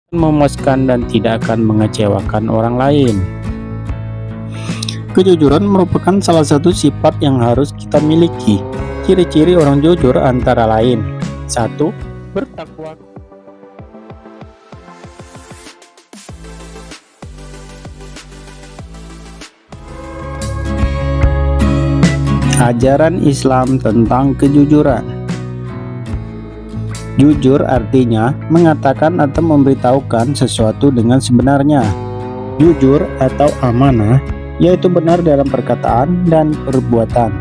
memuaskan dan tidak akan mengecewakan orang lain. Kejujuran merupakan salah satu sifat yang harus kita miliki. Ciri-ciri orang jujur antara lain: 1. Bertakwa. Ajaran Islam tentang kejujuran. Jujur artinya mengatakan atau memberitahukan sesuatu dengan sebenarnya. Jujur atau amanah yaitu benar dalam perkataan dan perbuatan.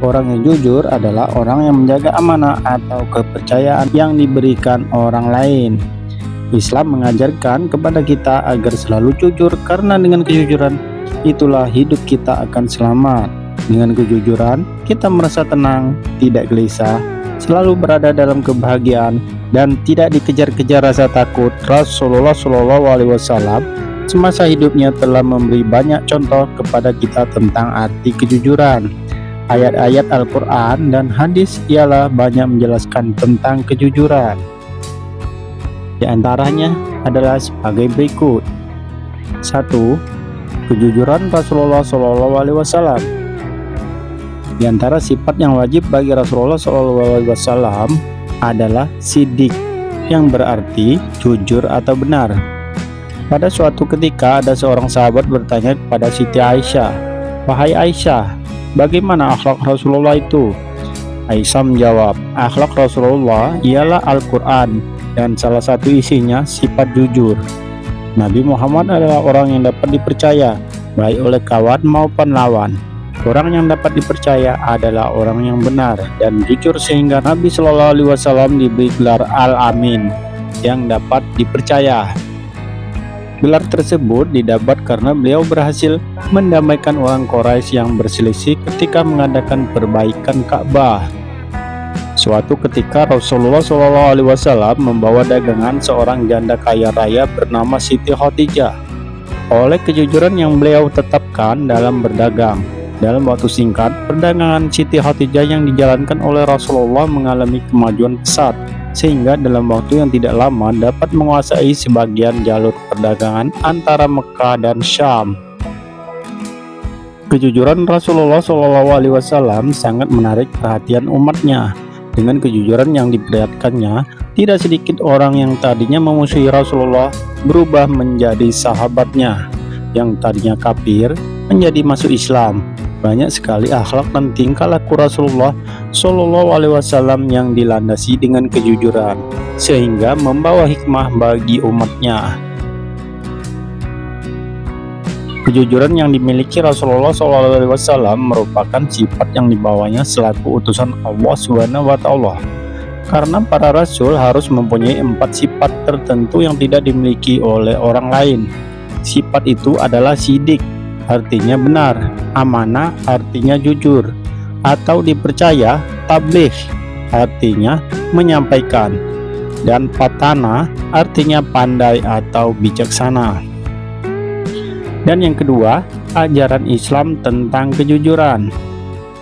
Orang yang jujur adalah orang yang menjaga amanah atau kepercayaan yang diberikan orang lain. Islam mengajarkan kepada kita agar selalu jujur, karena dengan kejujuran itulah hidup kita akan selamat. Dengan kejujuran, kita merasa tenang, tidak gelisah, selalu berada dalam kebahagiaan, dan tidak dikejar-kejar rasa takut. Rasulullah SAW semasa hidupnya telah memberi banyak contoh kepada kita tentang arti kejujuran. Ayat-ayat Al-Quran dan hadis ialah banyak menjelaskan tentang kejujuran. Di antaranya adalah sebagai berikut. 1. Kejujuran Rasulullah SAW. Di antara sifat yang wajib bagi Rasulullah SAW adalah sidik, yang berarti jujur atau benar. Pada suatu ketika ada seorang sahabat bertanya kepada Siti Aisyah, "Wahai Aisyah, bagaimana akhlak Rasulullah itu?" Aisyah menjawab, "Akhlak Rasulullah ialah Al-Quran, dan salah satu isinya sifat jujur. Nabi Muhammad adalah orang yang dapat dipercaya, baik oleh kawan maupun lawan. Orang yang dapat dipercaya adalah orang yang benar dan jujur, sehingga Nabi SAW diberi gelar Al-Amin, yang dapat dipercaya." Gelar tersebut didapat karena beliau berhasil mendamaikan orang Quraisy yang berselisih ketika mengadakan perbaikan Ka'bah. Suatu ketika Rasulullah SAW membawa dagangan seorang janda kaya raya bernama Siti Khadijah. Oleh kejujuran yang beliau tetapkan dalam berdagang, dalam waktu singkat, perdagangan Siti Khadijah yang dijalankan oleh Rasulullah mengalami kemajuan pesat, sehingga dalam waktu yang tidak lama dapat menguasai sebagian jalur perdagangan antara Mekah dan Syam. Kejujuran Rasulullah SAW sangat menarik perhatian umatnya. Dengan kejujuran yang diperlihatkannya, tidak sedikit orang yang tadinya memusuhi Rasulullah berubah menjadi sahabatnya, yang tadinya kafir menjadi masuk Islam. Banyak sekali akhlak dan tingkah laku Rasulullah SAW yang dilandasi dengan kejujuran, sehingga membawa hikmah bagi umatnya. Kejujuran yang dimiliki Rasulullah SAW merupakan sifat yang dibawanya selaku utusan Allah SWT. Karena para rasul harus mempunyai 4 sifat tertentu yang tidak dimiliki oleh orang lain. Sifat itu adalah sidik, artinya benar; amanah, artinya jujur atau dipercaya; tabligh, artinya menyampaikan; dan fatana, artinya pandai atau bijaksana. Dan yang kedua, ajaran Islam tentang kejujuran.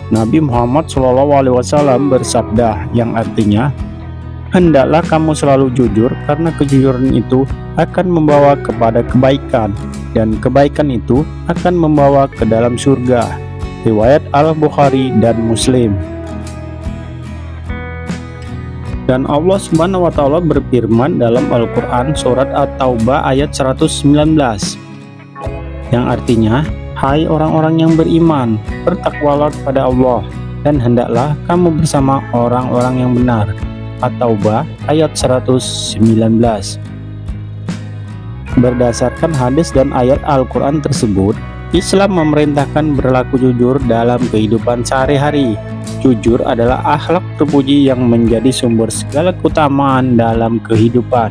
Nabi Muhammad SAW bersabda, yang artinya, "Hendaklah kamu selalu jujur, karena kejujuran itu akan membawa kepada kebaikan, dan kebaikan itu akan membawa ke dalam surga." Riwayat Al-Bukhari dan Muslim. Dan Allah Subhanahu wa Ta'ala berfirman dalam Al-Quran surat At-Taubah ayat 119, yang artinya, "Hai orang-orang yang beriman, bertakwalah kepada Allah, dan hendaklah kamu bersama orang-orang yang benar." At-Taubah ayat 119. Berdasarkan hadis dan ayat Al-Quran tersebut, Islam memerintahkan berlaku jujur dalam kehidupan sehari-hari. Jujur adalah akhlak terpuji yang menjadi sumber segala keutamaan dalam kehidupan.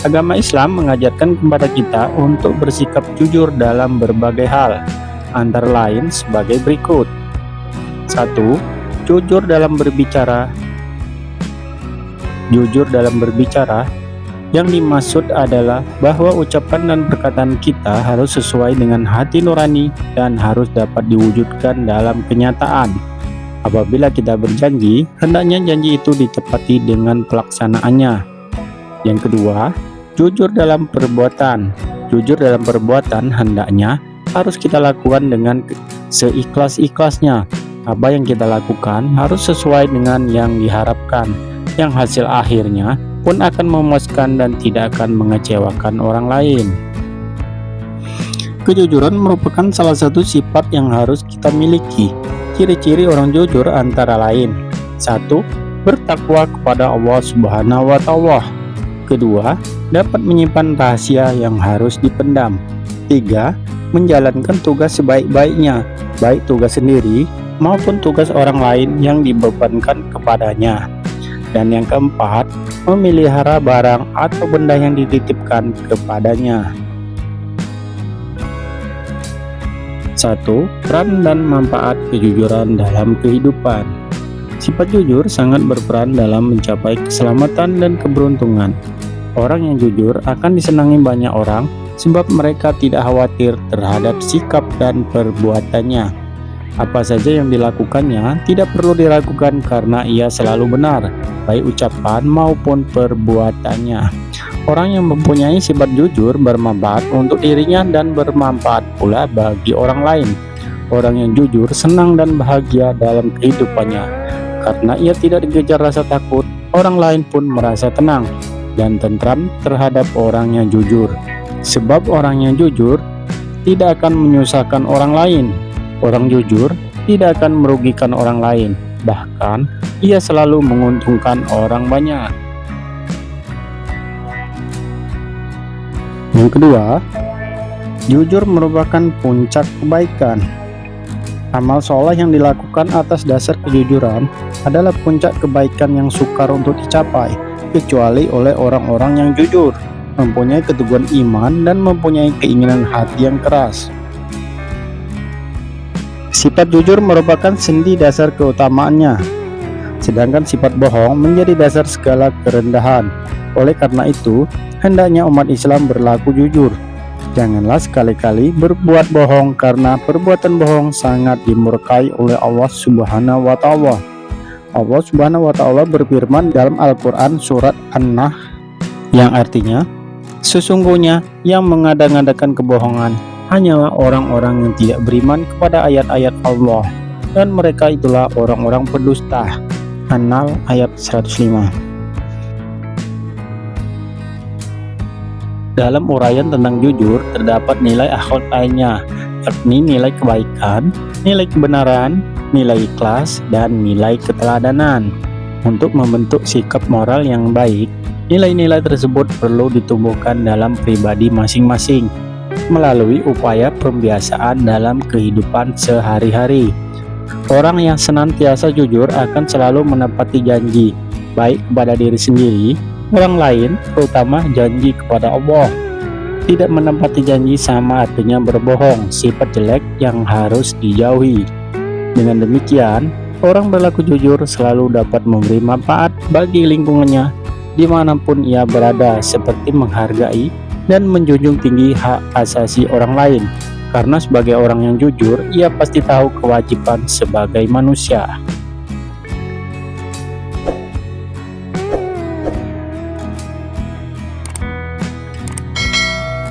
Agama Islam mengajarkan kepada kita untuk bersikap jujur dalam berbagai hal, antara lain sebagai berikut. 1. Jujur dalam berbicara. Jujur dalam berbicara, yang dimaksud adalah bahwa ucapan dan perkataan kita harus sesuai dengan hati nurani dan harus dapat diwujudkan dalam kenyataan. Apabila kita berjanji, hendaknya janji itu ditepati dengan pelaksanaannya. Yang kedua, Jujur dalam perbuatan. Jujur dalam perbuatan hendaknya harus kita lakukan dengan seikhlas-ikhlasnya. Apa yang kita lakukan harus sesuai dengan yang diharapkan, yang hasil akhirnya pun akan memuaskan dan tidak akan mengecewakan orang lain. Kejujuran merupakan salah satu sifat yang harus kita miliki. Ciri-ciri orang jujur antara lain: 1. Bertakwa kepada Allah Subhanahu wa Ta'ala. Kedua, dapat menyimpan rahasia yang harus dipendam. 3. Menjalankan tugas sebaik-baiknya, baik tugas sendiri maupun tugas orang lain yang dibebankan kepadanya. Dan yang keempat, memelihara barang atau benda yang dititipkan kepadanya. 1. Peran dan manfaat kejujuran dalam kehidupan. Sifat jujur sangat berperan dalam mencapai keselamatan dan keberuntungan. Orang yang jujur akan disenangi banyak orang sebab mereka tidak khawatir terhadap sikap dan perbuatannya. Apa saja yang dilakukannya tidak perlu diragukan karena ia selalu benar, baik ucapan maupun perbuatannya. Orang yang mempunyai sifat jujur bermanfaat untuk dirinya dan bermanfaat pula bagi orang lain. Orang yang jujur senang dan bahagia dalam kehidupannya. Karena ia tidak dikejar rasa takut, orang lain pun merasa tenang dan tentram terhadap orang yang jujur. Sebab orang yang jujur tidak akan menyusahkan orang lain. Orang jujur tidak akan merugikan orang lain. Bahkan, ia selalu menguntungkan orang banyak. Yang kedua, jujur merupakan puncak kebaikan. Amal soleh yang dilakukan atas dasar kejujuran adalah puncak kebaikan yang sukar untuk dicapai, kecuali oleh orang-orang yang jujur, mempunyai keteguhan iman dan mempunyai keinginan hati yang keras. Sifat jujur merupakan sendi dasar keutamaannya, sedangkan sifat bohong menjadi dasar segala kerendahan. Oleh karena itu, hendaknya umat Islam berlaku jujur. Janganlah sekali-kali berbuat bohong karena perbuatan bohong sangat dimurkai oleh Allah Subhanahu wa Ta'ala. Allah Subhanahu wa Ta'ala berfirman dalam Al-Quran surat An-Nahl yang artinya, sesungguhnya yang mengada-ngadakan kebohongan hanyalah orang-orang yang tidak beriman kepada ayat-ayat Allah, dan mereka itulah orang-orang pendusta. An-Nahl ayat 105. Dalam uraian tentang jujur terdapat nilai akhlak lainnya, yakni nilai kebaikan, nilai kebenaran, nilai ikhlas, dan nilai keteladanan. Untuk membentuk sikap moral yang baik, nilai-nilai tersebut perlu ditumbuhkan dalam pribadi masing-masing melalui upaya pembiasaan dalam kehidupan sehari-hari. Orang yang senantiasa jujur akan selalu menepati janji, baik kepada diri sendiri, orang lain, terutama janji kepada Allah. Tidak menepati janji sama artinya berbohong, sifat jelek yang harus dijauhi. Dengan demikian, orang berlaku jujur selalu dapat memberi manfaat bagi lingkungannya dimanapun ia berada, seperti menghargai dan menjunjung tinggi hak asasi orang lain. Karena sebagai orang yang jujur, ia pasti tahu kewajiban sebagai manusia.